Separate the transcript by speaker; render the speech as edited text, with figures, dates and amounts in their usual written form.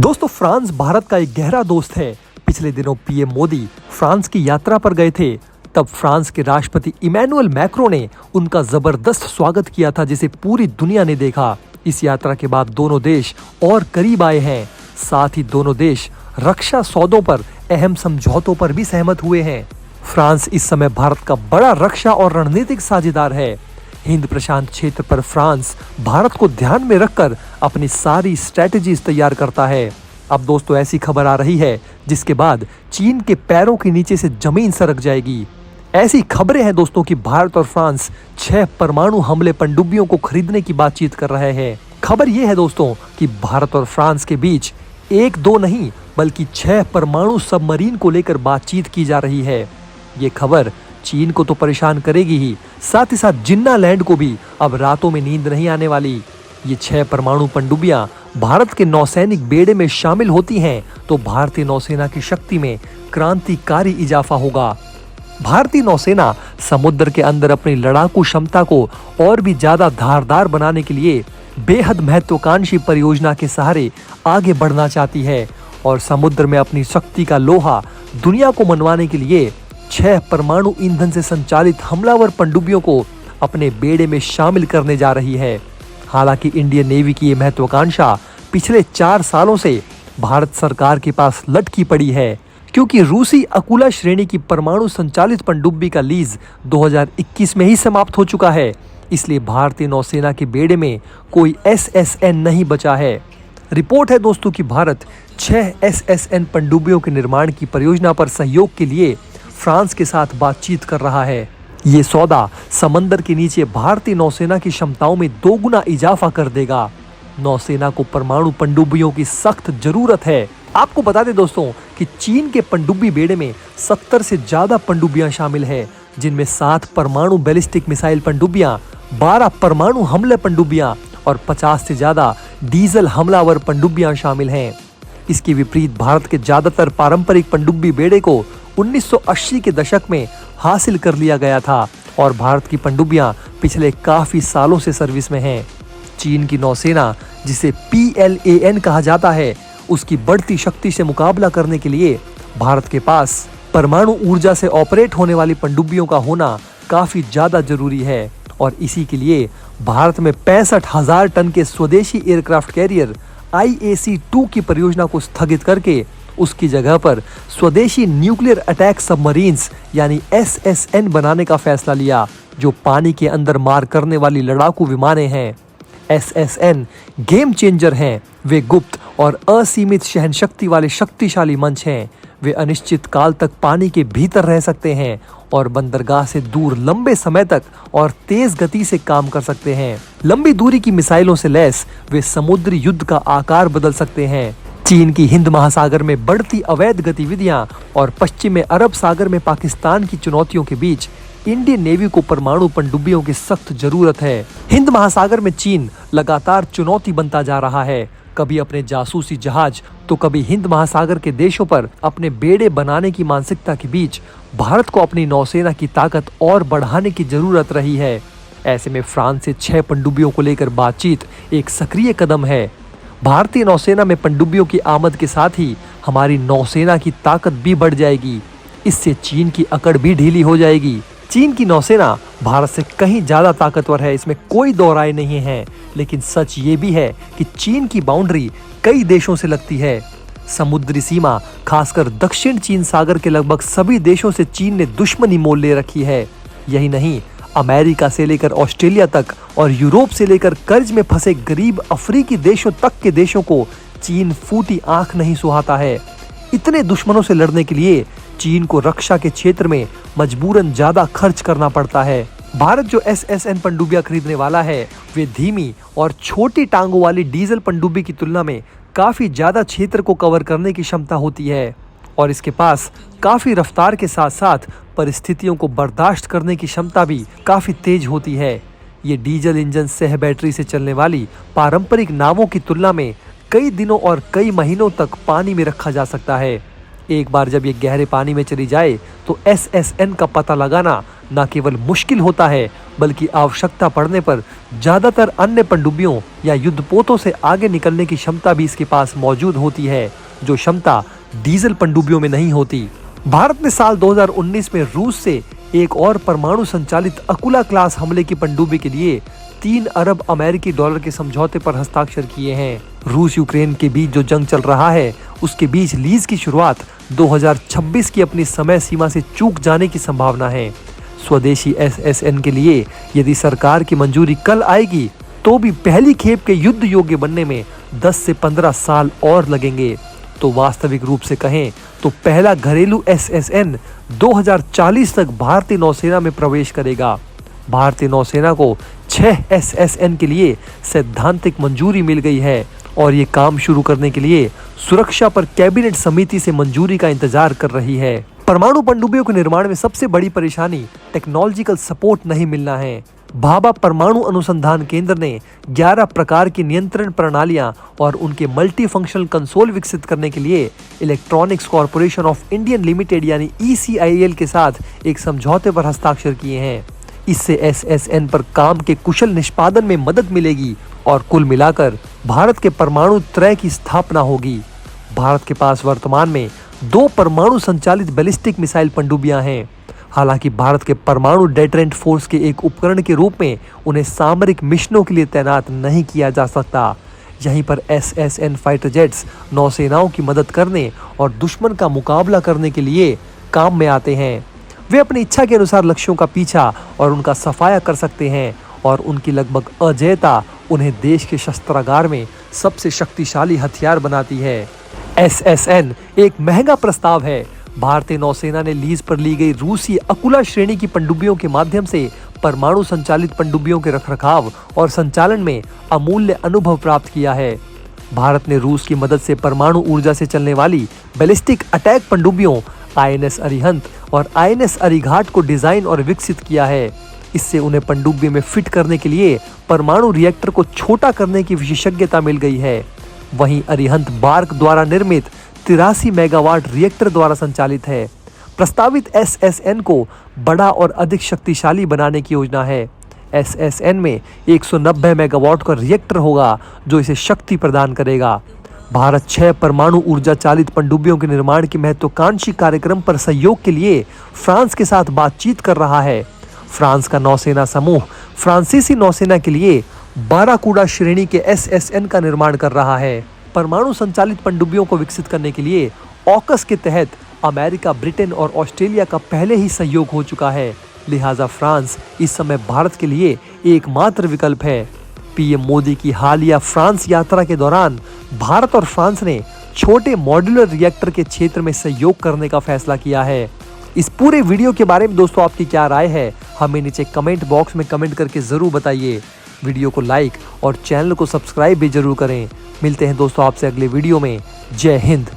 Speaker 1: दोस्तों, फ्रांस भारत का एक गहरा दोस्त है। पिछले दिनों पीएम मोदी फ्रांस की यात्रा पर गए थे। तब फ्रांस के राष्ट्रपति इमैनुअल मैक्रों ने उनका जबरदस्त स्वागत किया था, जिसे पूरी दुनिया ने देखा। इस यात्रा के बाद दोनों देश और करीब आए हैं। साथ ही दोनों देश रक्षा सौदों पर अहम समझौतों पर भी सहमत हुए हैं। फ्रांस इस समय भारत का बड़ा रक्षा और रणनीतिक साझेदार है। हिंद प्रशांत क्षेत्र पर फ्रांस भारत को ध्यान में रखकर अपनी सारी स्ट्रेटजीज तैयार करता है। अब दोस्तों, ऐसी खबर आ रही है जिसके बाद चीन के पैरों के नीचे से जमीन सरक जाएगी। ऐसी खबरें हैं दोस्तों कि भारत और फ्रांस 6 परमाणु हमले पनडुब्बियों को खरीदने की बातचीत कर रहे हैं। खबर यह है दोस्तों कि भारत और फ्रांस के बीच 1-2 नहीं बल्कि 6 परमाणु सबमरीन को लेकर बातचीत की जा रही है। ये खबर चीन को तो परेशान करेगी ही, साथ ही साथ जिन्ना लैंड को भी अब रातों में नींद नहीं आने वाली। ये 6 परमाणु पनडुब्बियां भारत के नौसैनिक बेड़े में शामिल होती हैं तो भारतीय नौसेना की शक्ति में क्रांतिकारी इजाफा होगा। भारतीय नौसेना समुद्र के अंदर अपनी लड़ाकू क्षमता को और भी ज्यादा धारदार बनाने के लिए बेहद महत्वाकांक्षी परियोजना के सहारे आगे बढ़ना चाहती है और समुद्र में अपनी शक्ति का लोहा दुनिया को मनवाने के लिए 6 परमाणु ईंधन से संचालित हमलावर पनडुब्बियों को अपने बेड़े में शामिल करने जा रही है। हालांकि इंडियन नेवी की ये महत्वाकांक्षा पिछले 4 सालों से भारत सरकार के पास लटकी पड़ी है, क्योंकि रूसी अकुला श्रेणी की परमाणु संचालित पनडुब्बी का लीज 2021 में ही समाप्त हो चुका है। इसलिए भारतीय नौसेना के बेड़े में कोई SSN नहीं बचा है। रिपोर्ट है दोस्तों कि भारत 6 SSN पनडुब्बियों के निर्माण की परियोजना पर सहयोग के लिए फ्रांस के साथ बातचीत कर रहा है। ये सौदा समंदर के नीचे भारतीय नौसेना की क्षमताओं में 2 गुना इजाफा कर देगा। नौसेना को परमाणु पनडुब्बियों की सख्त जरूरत है। आपको बता दें दोस्तों कि चीन के पनडुब्बी बेड़े में 70 से ज्यादा पनडुब्बियां शामिल है, जिनमें 7 परमाणु बैलिस्टिक मिसाइल पनडुब्बियां, 12 परमाणु हमले पनडुब्बियां और 50 से ज्यादा डीजल हमलावर पनडुब्बियां शामिल हैं। इसके विपरीत भारत के ज्यादातर पारंपरिक पनडुब्बी बेड़े को 1980 के दशक में हासिल कर लिया गया था और भारत की पनडुब्बियां पिछले काफी सालों से सर्विस में हैं। चीन की नौसेना, जिसे PLAN कहा जाता है, उसकी बढ़ती शक्ति से मुकाबला करने के लिए भारत के पास परमाणु ऊर्जा से ऑपरेट होने वाली पनडुब्बियों का होना काफी ज्यादा जरूरी है और इसी के लिए भारत में 65,000 टन के स्वदेशी एयरक्राफ्ट कैरियर IAC-2 की परियोजना को स्थगित करके उसकी जगह पर स्वदेशी न्यूक्लियर अटैक सबमरीन्स यानी SSN बनाने का फैसला लिया, जो पानी के अंदर मार करने वाली लड़ाकू विमानें हैं। SSN गेम चेंजर हैं। वे गुप्त और असीमित सहनशक्ति वाले शक्तिशाली मंच हैं। वे अनिश्चित काल तक पानी के भीतर रह सकते हैं और बंदरगाह से दूर लंबे समय तक और तेज गति से काम कर सकते हैं। लंबी दूरी की मिसाइलों से लैस वे समुद्री युद्ध का आकार बदल सकते हैं। चीन की हिंद महासागर में बढ़ती अवैध गतिविधियां और पश्चिमी अरब सागर में पाकिस्तान की चुनौतियों के बीच इंडियन नेवी को परमाणु पनडुब्बियों की सख्त जरूरत है। हिंद महासागर में चीन लगातार चुनौती बनता जा रहा है। कभी अपने जासूसी जहाज तो कभी हिंद महासागर के देशों पर अपने बेड़े बनाने की मानसिकता के बीच भारत को अपनी नौसेना की ताकत और बढ़ाने की जरूरत रही है। ऐसे में फ्रांस से 6 पनडुब्बियों को लेकर बातचीत एक सक्रिय कदम है। भारतीय नौसेना में पनडुब्बियों की आमद के साथ ही हमारी नौसेना की ताकत भी बढ़ जाएगी। इससे चीन की अकड़ भी ढीली हो जाएगी। चीन की नौसेना भारत से कहीं ज्यादा ताकतवर है, इसमें कोई दो राय नहीं है। लेकिन सच ये भी है कि चीन की बाउंड्री कई देशों से लगती है। समुद्री सीमा खासकर दक्षिण चीन सागर के लगभग सभी देशों से चीन ने दुश्मनी मोल ले रखी है। यही नहीं, अमेरिका से लेकर ऑस्ट्रेलिया तक और यूरोप से लेकर कर्ज में फंसे गरीब अफ्रीकी देशों तक के देशों को चीन फूटी आंख नहीं सुहाता है। इतने दुश्मनों से लड़ने के लिए चीन को रक्षा के क्षेत्र में मजबूरन ज्यादा खर्च करना पड़ता है। भारत जो SSN पनडुब्बियां खरीदने वाला है, वे धीमी और छोटी टांगों वाली डीजल पनडुब्बी की तुलना में काफी ज्यादा क्षेत्र को कवर करने की क्षमता होती है और इसके पास काफी रफ्तार के साथ साथ परिस्थितियों को बर्दाश्त करने की क्षमता भी काफी तेज होती है। ये डीजल इंजन सह बैटरी से चलने वाली पारंपरिक नावों की तुलना में कई दिनों और कई महीनों तक पानी में रखा जा सकता है। एक बार जब ये गहरे पानी में चली जाए तो SSN का पता लगाना न केवल मुश्किल होता है बल्कि आवश्यकता पड़ने पर ज्यादातर अन्य पनडुब्बियों या युद्धपोतों से आगे निकलने की क्षमता भी इसके पास मौजूद होती है, जो क्षमता डीजल पनडुब्बियों में नहीं होती। भारत ने साल 2019 में रूस से एक और परमाणु संचालित अकुला क्लास हमले की पनडुब्बी के लिए 3 अरब अमेरिकी डॉलर के समझौते पर हस्ताक्षर किए हैं। रूस यूक्रेन के बीच जो जंग चल रहा है उसके बीच लीज की शुरुआत 2026 की अपनी समय सीमा से चूक जाने की संभावना है। स्वदेशी SSN के लिए यदि सरकार की मंजूरी कल आएगी तो भी पहली खेप के युद्ध योग्य बनने में 10 से 15 साल और लगेंगे। तो वास्तविक रूप से कहें तो पहला घरेलू SSN 2040 तक भारतीय नौसेना में प्रवेश करेगा। भारतीय नौसेना को 6 SSN के लिए सैद्धांतिक मंजूरी मिल गई है और ये काम शुरू करने के लिए सुरक्षा पर कैबिनेट समिति से मंजूरी का इंतजार कर रही है। परमाणु पनडुब्बियों के निर्माण में सबसे बड़ी परेशानी टेक्नोलॉजिकल सपोर्ट नहीं मिलना है। भाभा परमाणु अनुसंधान केंद्र ने 11 प्रकार की नियंत्रण प्रणालियां और उनके मल्टी फंक्शनल कंसोल विकसित करने के लिए electronics corporation of Indian limited यानी ECIL के साथ एक समझौते पर हस्ताक्षर किए हैं। इससे SSN पर काम के कुशल निष्पादन में मदद मिलेगी और कुल मिलाकर भारत के परमाणु त्रय की स्थापना होगी। भारत के पास वर्तमान में 2 परमाणु संचालित बैलिस्टिक मिसाइल पनडुब्बियां हैं। हालांकि भारत के परमाणु डेटरेंट फोर्स के एक उपकरण के रूप में उन्हें सामरिक मिशनों के लिए तैनात नहीं किया जा सकता। यहीं पर SSN फाइटर जेट्स नौसेनाओं की मदद करने और दुश्मन का मुकाबला करने के लिए काम में आते हैं। वे अपनी इच्छा के अनुसार लक्ष्यों का पीछा और उनका सफाया कर सकते हैं और उनकी लगभग अजेयता उन्हें देश के शस्त्रागार में सबसे शक्तिशाली हथियार बनाती है। SSN एक महंगा प्रस्ताव है। भारतीय नौसेना ने लीज पर ली गई रूसी अकुला श्रेणी की पनडुब्बियों के माध्यम से परमाणु संचालित पनडुब्बियों के रखरखाव और संचालन में अमूल्य अनुभव प्राप्त किया है। भारत ने रूस की मदद से परमाणु ऊर्जा से चलने वाली बैलिस्टिक अटैक पनडुब्बियों INS अरिहंत और INS अरिघाट को डिजाइन और विकसित किया है। इससे उन्हें पनडुब्बी में फिट करने के लिए परमाणु रिएक्टर को छोटा करने की विशेषज्ञता मिल गई है। वहीं अरिहंत बार्क द्वारा निर्मित 83 मेगावाट रिएक्टर द्वारा संचालित है। प्रस्तावित SSN को बड़ा और अधिक शक्तिशाली बनाने की योजना है। SSN में 190 मेगावाट का रिएक्टर होगा जो इसे शक्ति प्रदान करेगा। भारत 6 परमाणु ऊर्जा चालित पनडुब्बियों के निर्माण की महत्वाकांक्षी कार्यक्रम पर सहयोग के लिए फ्रांस के साथ बातचीत कर रहा है। फ्रांस का नौसेना समूह फ्रांसीसी नौसेना के लिए बाराकूडा श्रेणी के SSN का निर्माण कर रहा है। परमाणु संचालित पनडुब्बियों को विकसित करने के लिए ऑकस के तहत अमेरिका, ब्रिटेन और ऑस्ट्रेलिया का पहले ही सहयोग हो चुका है। लिहाजा फ्रांस इस समय भारत के लिए एकमात्र विकल्प है। PM मोदी की हालिया फ्रांस यात्रा के दौरान भारत और फ्रांस ने छोटे मॉड्यूलर रिएक्टर के क्षेत्र में सहयोग करने का फैसला किया है। इस पूरे वीडियो के बारे में दोस्तों आपकी क्या राय है, हमें नीचे कमेंट बॉक्स में कमेंट करके जरूर बताइए। वीडियो को लाइक और चैनल को सब्सक्राइब भी जरूर करें। मिलते हैं दोस्तों आपसे अगले वीडियो में। जय हिंद।